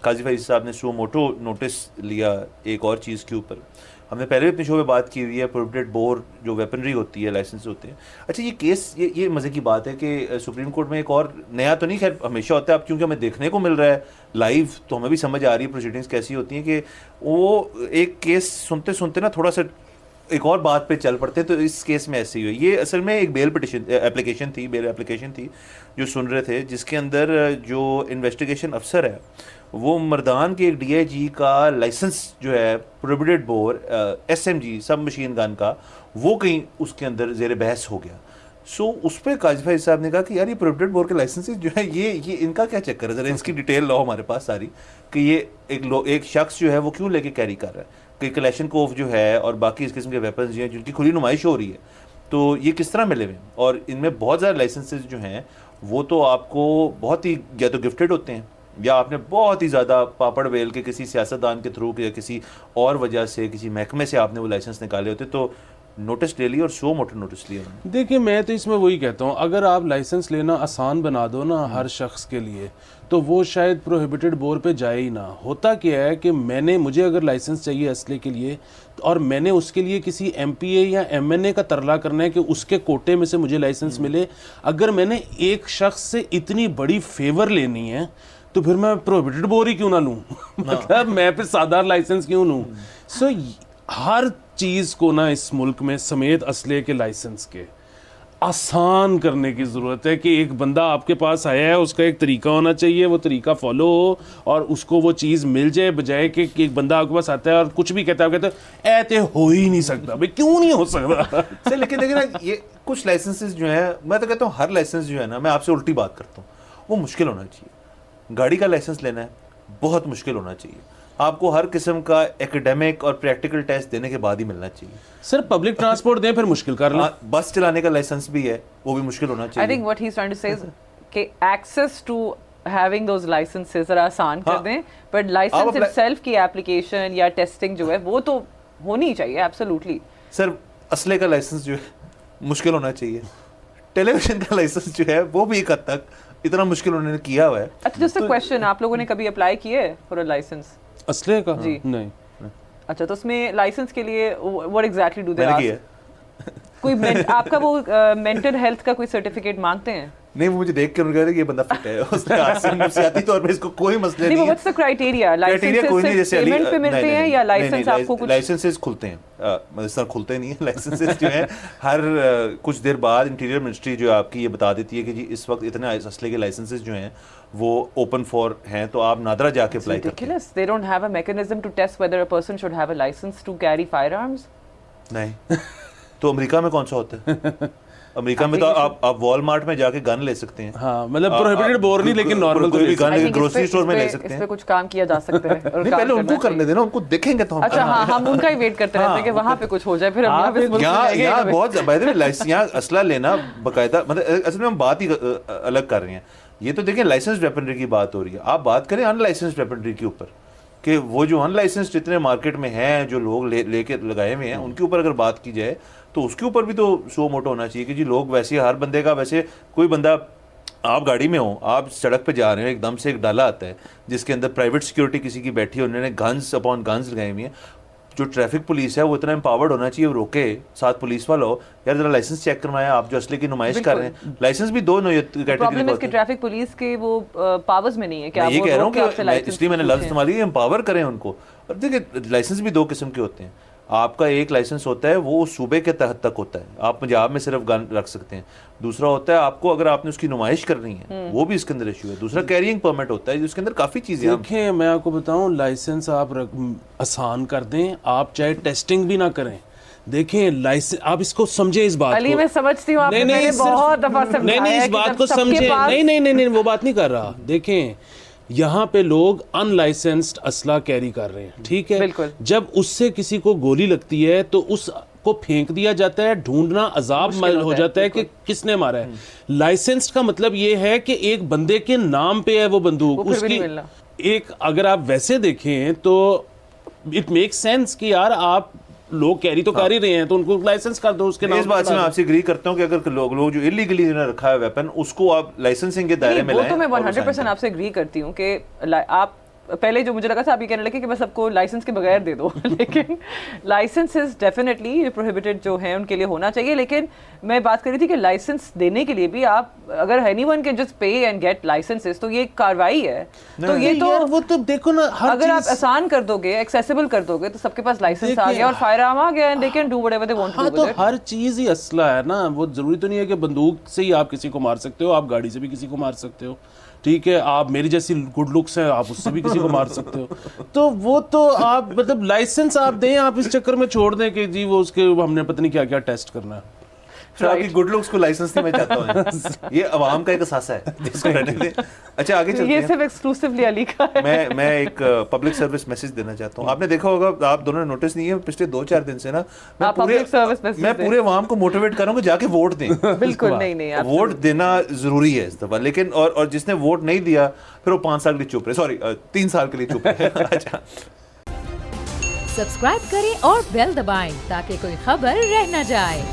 قاضی فیض صاحب نے سو motto notice لیا ایک اور چیز کے اوپر. ہم نے پہلے بھی اپنے شو میں بات کی ہوئی ہے, پروہیبٹڈ بور جو ویپنری ہوتی ہے, لائسنس ہوتے ہیں. اچھا یہ کیس, یہ مزے کی بات ہے کہ سپریم کورٹ میں ایک اور نیا تو نہیں, خیر ہمیشہ ہوتا ہے اب کیونکہ ہمیں دیکھنے کو مل رہا ہے لائیو, تو ہمیں بھی سمجھ آ رہی ہے پروسیڈنگس کیسی ہوتی ہیں, کہ وہ ایک کیس سنتے سنتے نا تھوڑا سا ایک اور بات پہ چل پڑتے ہیں. تو اس کیس میں ایسے ہی ہوئی. یہ اصل میں ایک بیل پٹیشن اپلیکیشن تھی, بیل اپلیکیشن تھی جو سن رہے تھے, جس کے اندر جو انویسٹیگیشن افسر ہے وہ مردان کے ایک ڈی آئی جی کا لائسنس جو ہے prohibited bore S M G سب مشین گن کا, وہ کہیں اس کے اندر زیر بحث ہو گیا. سو اس پہ قاضی فیض صاحب نے کہا کہ یار یہ پروہیبٹڈ بور کے لائسنسز جو ہے یہ ان کا کیا چکر ہے, ذرا اس کی ڈیٹیل لاؤ ہمارے پاس ساری, کہ یہ ایک شخص جو ہے وہ کیوں لے کے کیری کر رہا ہے, کہ کلیشن کوف جو ہے اور باقی اس قسم کے ویپنز جو ہیں جن کی کھلی نمائش ہو رہی ہے, تو یہ کس طرح ملے ہوئے ہیں. اور ان میں بہت زیادہ لائسنسز جو ہیں وہ تو آپ کو بہت ہی یا تو گفٹڈ ہوتے ہیں, یا آپ نے بہت ہی زیادہ پاپڑ بیل کے کسی سیاستدان کے تھرو یا کسی اور وجہ سے کسی محکمے سے آپ نے وہ لائسنس نکالے ہوتے, تو نوٹس لے لی اور سو موٹر نوٹس لیا. دیکھیں میں تو اس میں وہی کہتا ہوں, اگر آپ لائسنس لینا آسان بنا دو نا ہر شخص کے لیے, تو وہ شاید پروہیبٹڈ بور پہ جائے ہی نہ. ہوتا کیا ہے کہ مجھے اگر لائسنس چاہیے اسلحے کے لیے, اور میں نے اس کے لیے کسی ایم پی اے یا ایم این اے کا ترلا کرنا ہے کہ اس کے کوٹے میں سے مجھے لائسنس ملے, اگر میں نے ایک شخص سے اتنی بڑی فیور لینی ہے تو پھر میں پروہیبٹڈ بور ہی کیوں نہ لوں, مطلب میں پھر سادہ لائسنس کیوں لوں. سو ہر چیز کو نا اس ملک میں سمیت اسلحے کے لائسنس کے آسان کرنے کی ضرورت ہے, کہ ایک بندہ آپ کے پاس آیا ہے, اس کا ایک طریقہ ہونا چاہیے, وہ طریقہ فالو ہو اور اس کو وہ چیز مل جائے, بجائے کہ ایک بندہ آپ کے پاس آتا ہے اور کچھ بھی کہتا ہے, آپ کہتے ہیں ایتے ہو ہی نہیں سکتا. بھائی کیوں نہیں ہو سکتا؟ لیکن دیکھیں نا یہ کچھ لائسنسز جو ہیں, میں تو کہتا ہوں ہر لائسنس جو ہے نا, میں آپ سے الٹی بات کرتا ہوں, وہ مشکل ہونا چاہیے. گاڑی کا لائسنس لینا ہے بہت مشکل ہونا چاہیے, آپ کو ہر قسم کا ایکیڈیمک اور پریکٹیکل ٹیسٹ دینے کے بعد ہی ملنا چاہیے. سر پبلک ٹرانسپورٹ دیں پھر مشکل کر لیں. بس چلانے کا لائسنس بھی ہے, وہ بھی مشکل ہونا چاہیے. I think what he's trying to say is کہ access to having those licenses ذرا آسان کر دیں, but license itself کی application یا testing جو ہے وہ تو ہونی چاہیے absolutely. سر اسلحے کا لائسنس جو ہے مشکل ہونا چاہیے, ٹیلی ویژن کا لائسنس جو ہے وہ بھی ایک حد تک اتنا مشکل انہوں نے کیا ہوا ہے. اچھا just a question, آپ لوگوں نے کبھی اپلائی کیے for a license؟ اسلحے کا جی نہیں. اچھا تو اس میں لائسنس کے لیے what exactly do they میں نے کیا ask؟ کوئی آپ کا وہ مینٹل ہیلتھ کا کوئی سرٹیفکیٹ مانگتے ہیں؟ نہیں, وہ مجھے دیکھ کے انہوں نے کہا کہ یہ بندہ فٹ ہے, اس نے نفسیاتی طور پہ اس کو کوئی مسئلہ نہیں ہے. what's the criteria؟ Licence payment پہ ملتے ہیں یا لائسنس آپ کو کچھ لائسنسز کھلتے ہیں, اس طرح کھلتے نہیں ہیں لائسنسز جو ہیں, ہر کچھ دیر بعد انٹیریئر منسٹری جو آپ کی یہ بتا دیتی ہے کہ جی اس وقت اتنے اسلحے کے لائسنسز جو ہیں وہ اوپن فار ہیں, تو آپ نادرا جا کے اپلائی کرتے ہیں. They don't have a mechanism to test whether a person should have a license to carry firearms. نہیں تو امریکہ میں کون سا ہوتا ہے؟ امریکہ میں تو آپ وال مارٹ میں جا کے گن لے سکتے ہیں. ہاں مطلب پروہیبٹڈ بور نہیں, لیکن نارمل کوئی بھی گن گروسری اسٹور میں لے سکتے ہیں. اس پہ کچھ کام کیا جا سکتا ہے. نہیں پہلے ان کو کرنے دینا, ان کو دیکھیں گے تو ہم. اچھا ہاں, ہم ان کا ہی ویٹ کرتے رہتے ہیں کہ وہاں پہ کچھ ہو جائے, پھر ہم یہاں بہت یہاں اسلحہ لینا باقاعدہ, مطلب اصل میں ہم بات ہی الگ کر رہے ہیں. یہ تو دیکھیں لائسنس ویپنری کی بات ہو رہی ہے, آپ بات کریں ان لائسنس ویپنری کے اوپر, کہ وہ جو ان لائسنس جتنے مارکیٹ میں ہیں جو لوگ لے کے لگائے ہوئے ہیں, ان کے اوپر اگر بات کی جائے تو اس کے اوپر بھی تو سو موٹو ہونا چاہیے کہ جی لوگ ویسے ہر بندے کا, ویسے کوئی بندہ آپ گاڑی میں ہوں, آپ سڑک پہ جا رہے ہیں, ایک دم سے ایک ڈالا آتا ہے جس کے اندر پرائیویٹ سیکورٹی کسی کی بیٹھی ہے, انہوں نے گنز اپون گنز لگائے ہوئے ہیں. جو ٹریفک پولیس ہے وہ اتنا امپاورڈ ہونا چاہیے, وہ روکے, ساتھ پولیس والا ہو, یار ذرا لائسنس چیک کروایا, آپ جو اسلحے کی نمائش کر رہے ہیں. لائسنس بھی دو کیٹیگری پرابلم ہے کہ ٹریفک پولیس کے وہ پاورز میں نہیں ہے. میں یہ کہہ رہا ہوں کہ اس لیے میں نے لفظ استعمال کیا, امپاور کریں ان کو. اور دیکھیں لائسنس بھی دو قسم کے ہوتے ہیں. آپ کا ایک لائسنس ہوتا ہے وہ صوبے کے تحت تک ہوتا ہے, آپ پنجاب میں صرف گن رکھ سکتے ہیں. دوسرا ہوتا ہے آپ کو اگر آپ نے اس کی نمائش کرنی ہے, وہ بھی اس کے اندر ایشو ہے. دوسرا کیرینگ پرمٹ ہوتا ہے جس کے اندر کافی چیزیں. دیکھیں میں آپ کو بتاؤں, لائسنس آپ آسان کر دیں, آپ چاہے ٹیسٹنگ بھی نہ کریں. دیکھیں لائسنس آپ اس کو سمجھیں, اس بات علی میں سمجھتی ہوں آپ نے بہت دفعہ سمجھایا, نہیں اس بات کو سمجھیں, نہیں وہ بات نہیں کر رہا. دیکھیں یہاں پہ لوگ ان لائسنسڈ اسلحہ کیری کر رہے ہیں, ٹھیک ہے, جب اس سے کسی کو گولی لگتی ہے تو اس کو پھینک دیا جاتا ہے, ڈھونڈنا عذاب مل ہو جاتا ہے کہ کس نے مارا ہے. لائسنس کا مطلب یہ ہے کہ ایک بندے کے نام پہ ہے وہ بندوق, اس کی ایک, اگر آپ ویسے دیکھیں تو اٹ میک سینس کہ یار آپ لوگ کیری تو کر ہی رہے ہیں تو ان کو لائسنس کر دو اس کے نام. اس بات سے میں آپ سے اگری کرتا ہوں کہ اگر لوگ جو انلیگلی رکھا ہے ویپن, اس کو آپ لائسنسنگ کے دائرے میں لائیں. وہ تو میں 100% آپ سے اگری کرتی ہوں کہ آپ پہلے جو مجھے لگا تھا ابھی کہنے لگے کہ بس سب کو لائسنس کے بغیر دے دو, لیکن لائسنسز ڈیفینیٹلی پروہیبٹڈ جو ہیں ان کے لیے ہونا چاہیے. لیکن میں بات کر رہی تھی کہ لائسنس دینے کے لیے بھی آپ اگر any one can just pay and get licences تو یہ ایک کاروائی ہے. تو یہ تو وہ تو دیکھو نا, اگر آپ آسان کر دو گے, ایکسیسیبل کر دو گے, تو سب کے پاس لائسنس آ گیا اور فائر آرم آ گیا, and they can do whatever they want to do with it. ہر چیز ہی اسلحہ ہے نا, وہ ضروری تو نہیں ہے کہ بندوق سے ہی آپ کسی کو مار سکتے ہو, آپ گاڑی سے بھی کسی کو مار سکتے ہو, ٹھیک ہے, آپ میری جیسی گڈ لکس ہیں آپ اس سے بھی کسی کو مار سکتے ہو. تو وہ تو آپ مطلب لائسنس آپ دیں, آپ اس چکر میں چھوڑ دیں کہ جی وہ اس کے ہم نے پتہ نہیں کیا کیا ٹیسٹ کرنا ہے. آپ کی گڈ لکس کو لائسنس نہیں میں چاہتا ہوں, یہ عوام کا ایک اثاثہ ہے جس کو رہنے دیں. اچھا آگے چلتے ہیں, یہ صرف ایکسکلوسیولی علی کا ہے. میں ایک پبلک سروس میسج دینا چاہتا ہوں. آپ نے دیکھا ہوگا, آپ دونوں نے نوٹس نہیں ہے, پچھلے 2-4 دن سے نا میں پورے عوام کو موٹیویٹ کروں کہ جا کے ووٹ دیں. بالکل نہیں, ووٹ دینا ضروری ہے اس دفعہ, لیکن اور جس نے ووٹ نہیں دیا پھر وہ 5 سال کے لیے چپ رہے, سوری 3 سال کے لیے چپ رہے. اچھا سبسکرائب کریں اور بیل دبائیں تاکہ کوئی خبر رہ نہ جائے.